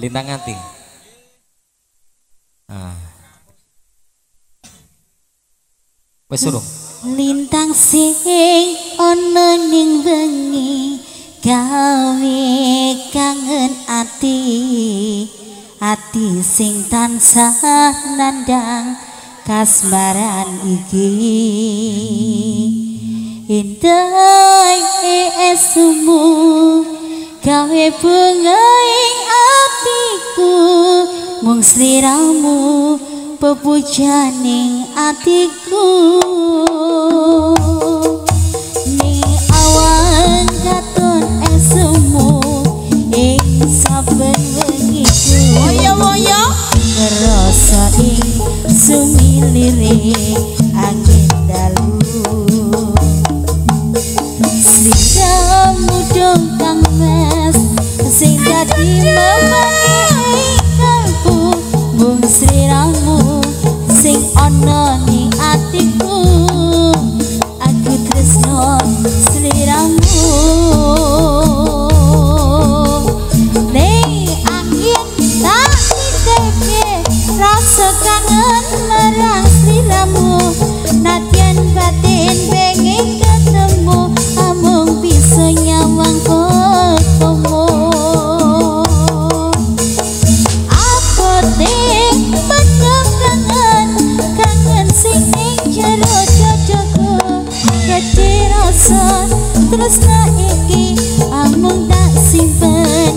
Lintang ati. Wes urung. Lintang sing ana ning wengi gawe kangen ati sing tansah nandang kasmaran iki indah esumu gawe bunga ing atiku mung sliramu pepujaning atiku ning awan katon esumu ing saben wengiku woyo ngerasa ing sumilire angin dalu sliramu dong kang mes sing dadi memangi kalbu mung sliramu sing ana ning atiku aku tresno sliramu ning angin tak diteke rasa kangen marang sliramu nadyan batin pengen ketemu amung bisa nyawang ketemu apa ning kangen sing ning jero dadaku gede rasa terus iki amung tak simpen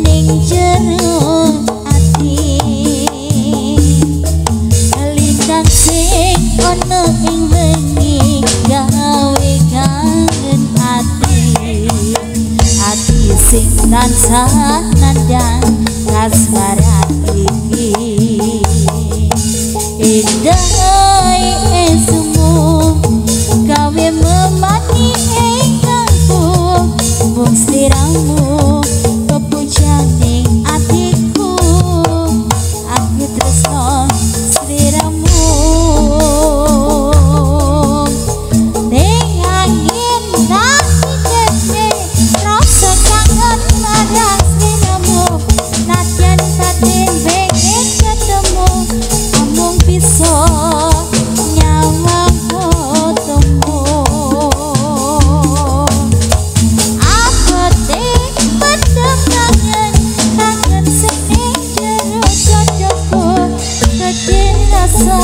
ning jero ati lintang sing ana ing wengi gawe kangen ati sing tansah nandang kasmaran iki indah esumu gawe memani engkangku mung sliramu pepujaning atiku aku tresno sliramu ning angin tak diteke rasa kangen marang sliramu nadyan batin pengen ketemu amung bisa nyawang ketemu apa dek bedem kangen sing ning jero dadaku gede rasa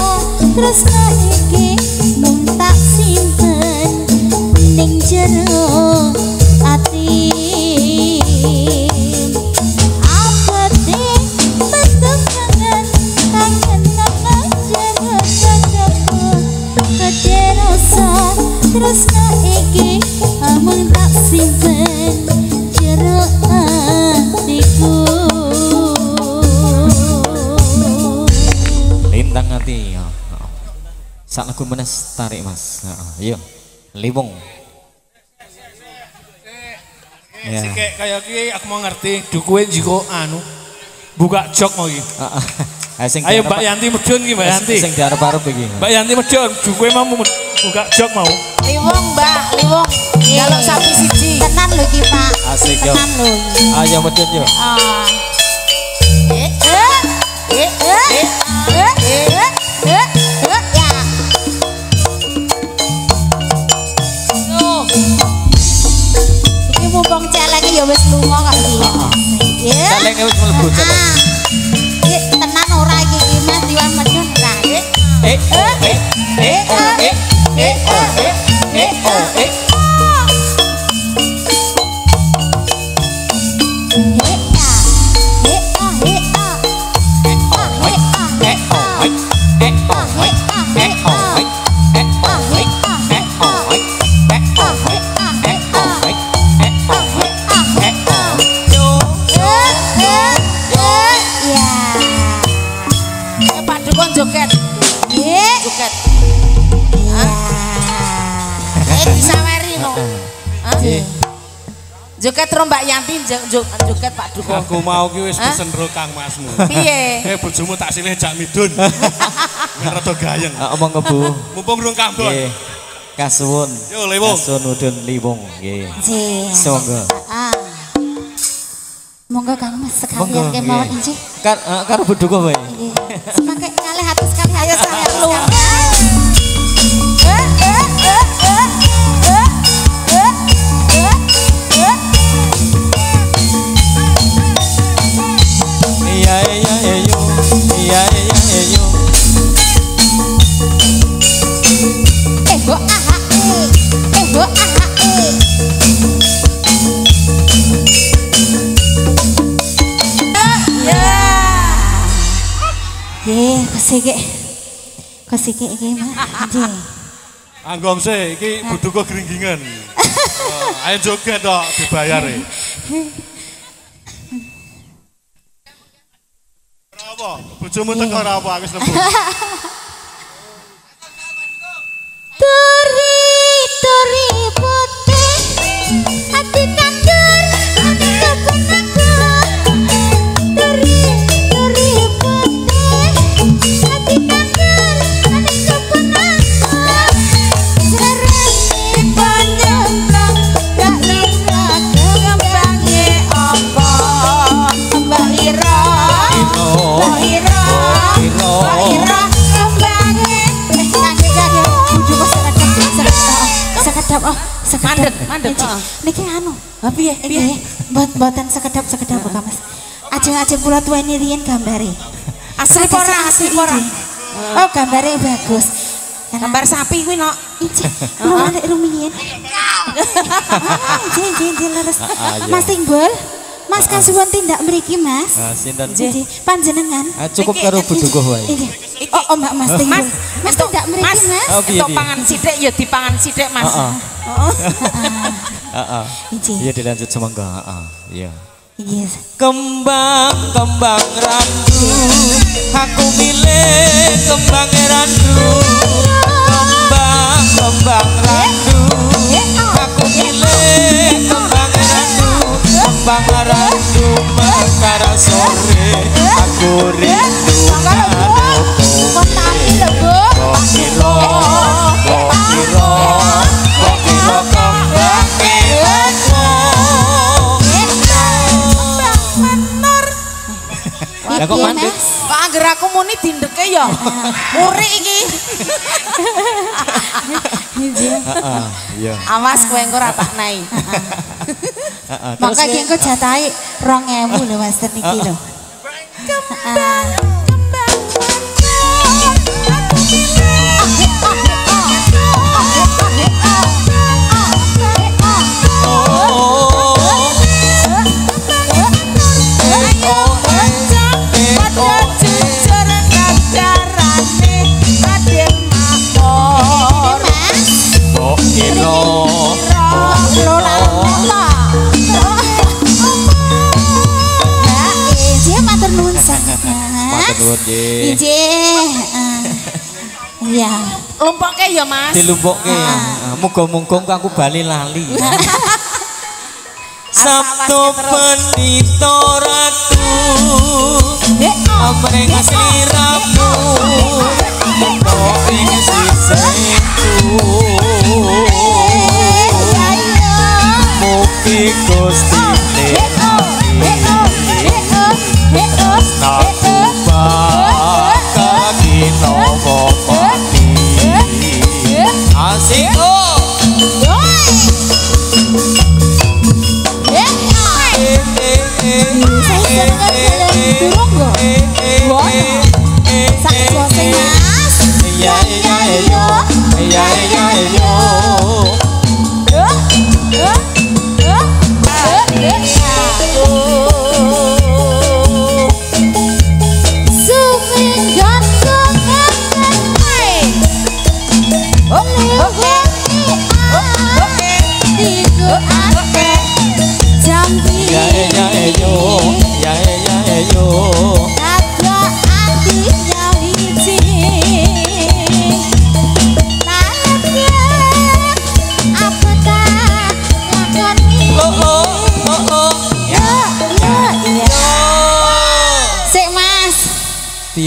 tresna iki mung tak simpen ning jero ati apa dek bedem kangen jero dadaku gede rasa tresna iki amung tak simpen jero atiku Lintang ati. Sak lagu menes tarik Mas. Ayo. Liwong. Si kayak ki aku mau ngerti dukuin jiko anu buka jok mau iki. Ayo Mbak Yanti medun ki Mbak Yanti. Sing diarep-arep iki. Mbak Yanti medun dukuin mau buka jok mau. Liwong Mbak, liwong. Kalau sapi siji. Tenan lho iki Pak. Asik yo. Tenan lho. Ayo medun yo. Iki mumpung celenge ya wis lunga kok iki. Celenge wis mlebu celeng. Tenan ora iki Mas Diwan medun ra. Pak Dukun joget. Joget. Disaweri no. Joget ro Mbak Yanti joget Pak Dukun. Aku mau ki wis pesen ro Kang Masmu. Piye? Bojomu tak silih jak midun. Ben rada gayeng. Omong ngebu. Mumpung rung kambon. Nggih. Kasuwun. Yo Liwong. Kasuwun udun Liwong nggih. Songgo. Monggo Kang Mas sekalian kemawon injih. Karo Buduko wae. Nggih. Semakai kalih atus kali ayo saya lu. Iya yo. Iya yo. Go aha. Go aha. Kosike iki Mas. Nggih. Anggom sih iki Buduko gringgingan. Ayo joget tok dibayar e. Ora apa? Bojomu teko ora apa aku wis lebu. Turi putih hati kandur Turi putih hati kandur Jernih penyembang gak lupa kembangi apa Mbak Ira sekedap mandek niki anu piye mboten sekedap kok Mas ajeng-ajeng kula tuweni riyen gambare asli ora oh gambare bagus gambar sapi kuwi no kula nek rumiyin jin leres Mas Tinggul Mas kasuwun tindak mriki Mas sinten panjenengan cukup karo Buduko wae oh Mbak Mas Tinggul Mas tindak mriki Mas entuk pangan sithik ya dipangan sithik Mas iya dilanjut semangga iya yes kembang randu aku milih kembang randu kembang randu aku milih kembang randu mekar sore aku rindu Lah kok mandek? Kok angger aku muni dindeke ya. Muri iki. Heeh, iya. Awas kowe engko ora tak nai. Maka iki engko jatahe 2000 lho Mas niki lho. Iya. Lumpuke ya Mas. Dilumpuke. Muga-muga aku bali lali. Sabtu pendito ratu amreng sliramu kok ing sisengku mugi Gusti asik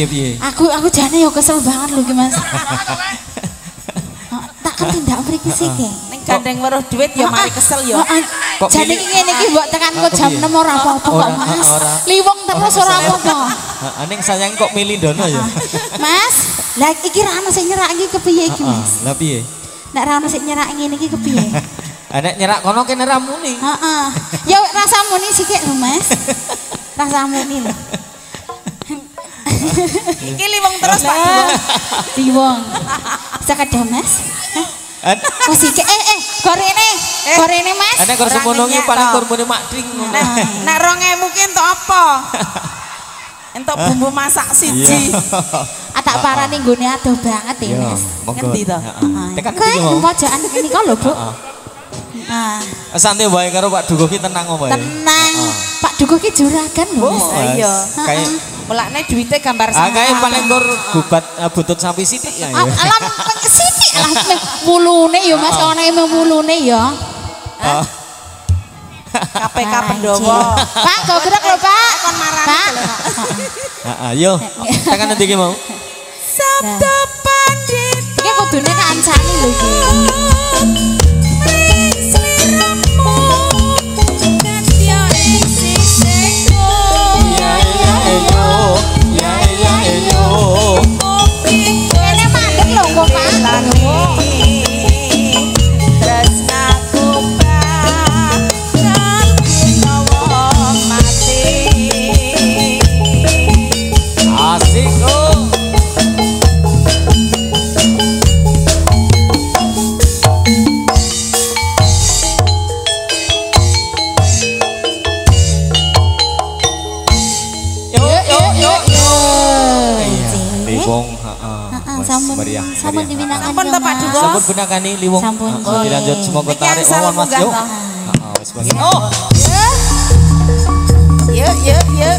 piye? Aku jane yo kesel banget lho ki Mas. Tak ketindak mriki sih ki. gandeng weruh duit ya mari kesel ya. Jane iki ngene iki mbok tekanku jam 6 ora apa-apa kok Mas. Liwong terus ora apa-apa. Ning sayang kok milih dono ya. Mas, lah iki ra ono sing nyerak iki kepiye iki Mas? Lah piye? Nek ra ono sing nyerak ngene iki kepiye? Nek nyerak kono kene ra muni. Heeh. Ya rasa muni sithik lho Mas. Rasa muni lho. Iki liwong terus Pak Duwong. Liwong. Sekedar Mas. Oh sithik gorene Mas. Nek kok semono iki paling kormone makding. Nek 2000 ki entuk apa? Entuk bumbu masak siji. Tak parani nggone adoh banget ya Mas. Ngendi to? Tekan iki mau. Pojokan kene kok lho Bu. Nah, santai wae karo Pak Dukuh ki tenang wae. Tenang. Pak Dukuh ki juragan lho Mas. Iya. Kayak mulane duwite gambar sama. Kayak paling kur butut sapi sithik ya. Alam sithik lah mulune ya Mas, ana emang mulune ya. KPK Pendowo. Pak, go gerak lho Pak. Kon marani. Pak. Heeh, yo. Tekan endi ki mau? Sabda pandita. Iki kudune kancani lho iki. Sampun dibinakan sampun Pak Dukuh. Sampun binakani Liwong. Dilanjut semoga tarik wawan Mas yo. Heeh, wis begini. Oh. Yuk. Yuk, lo.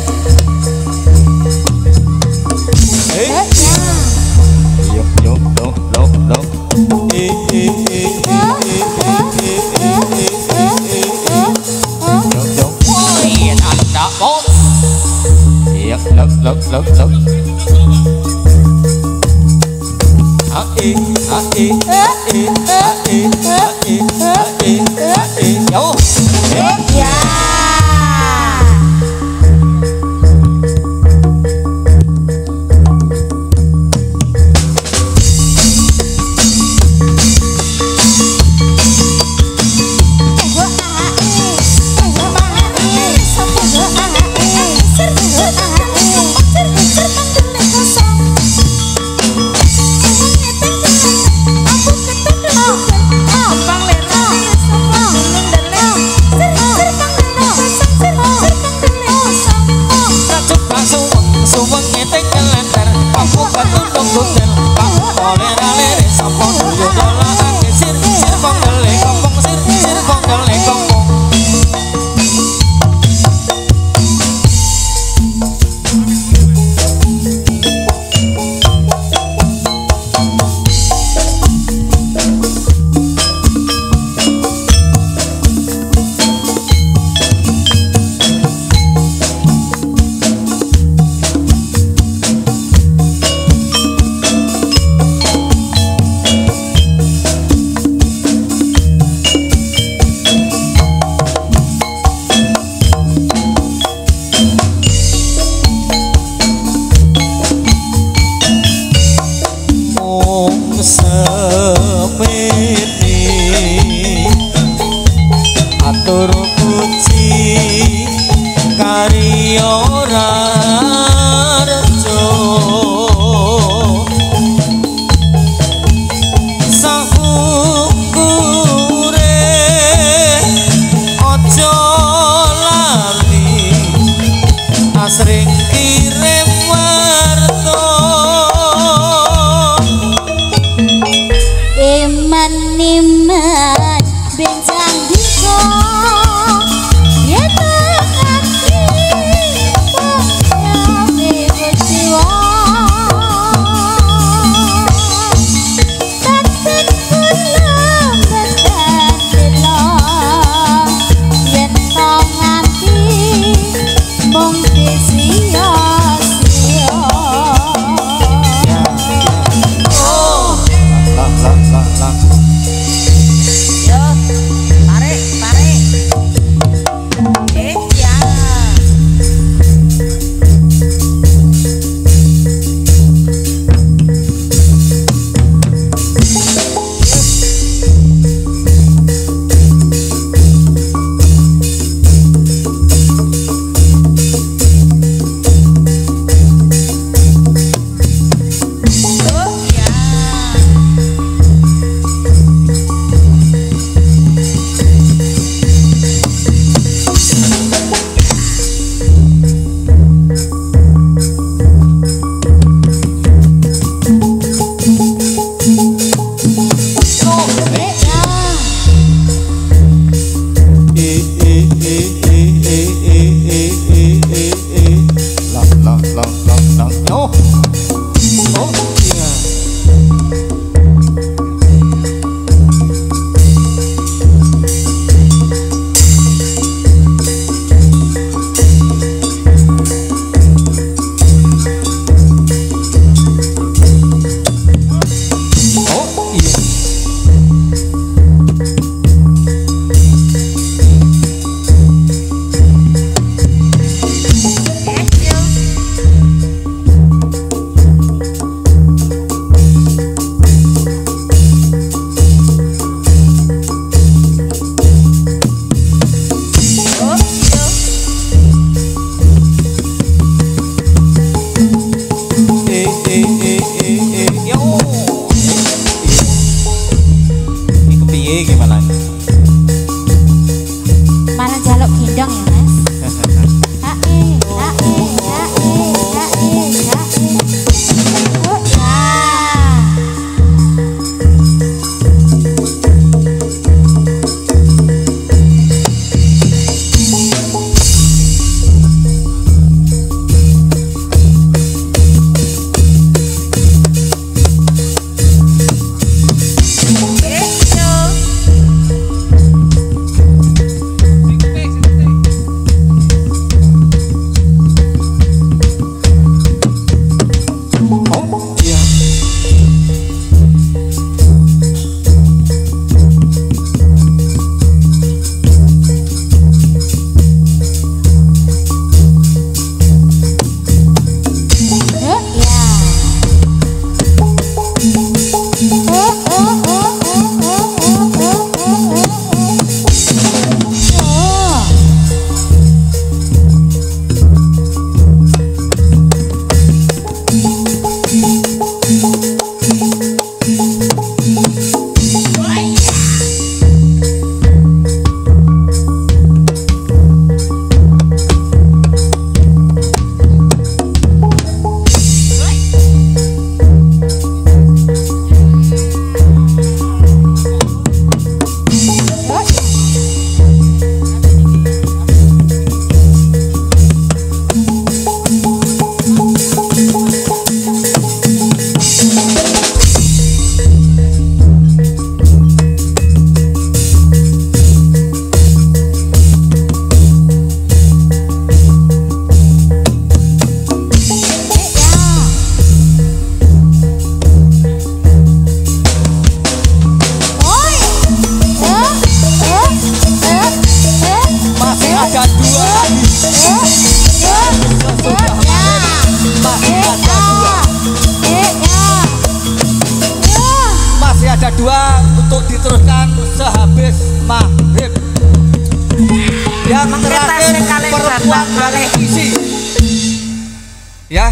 Ya,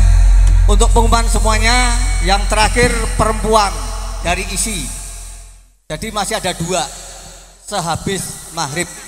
untuk pengumuman semuanya, yang terakhir perempuan dari isi. Jadi masih ada 2 sehabis maghrib.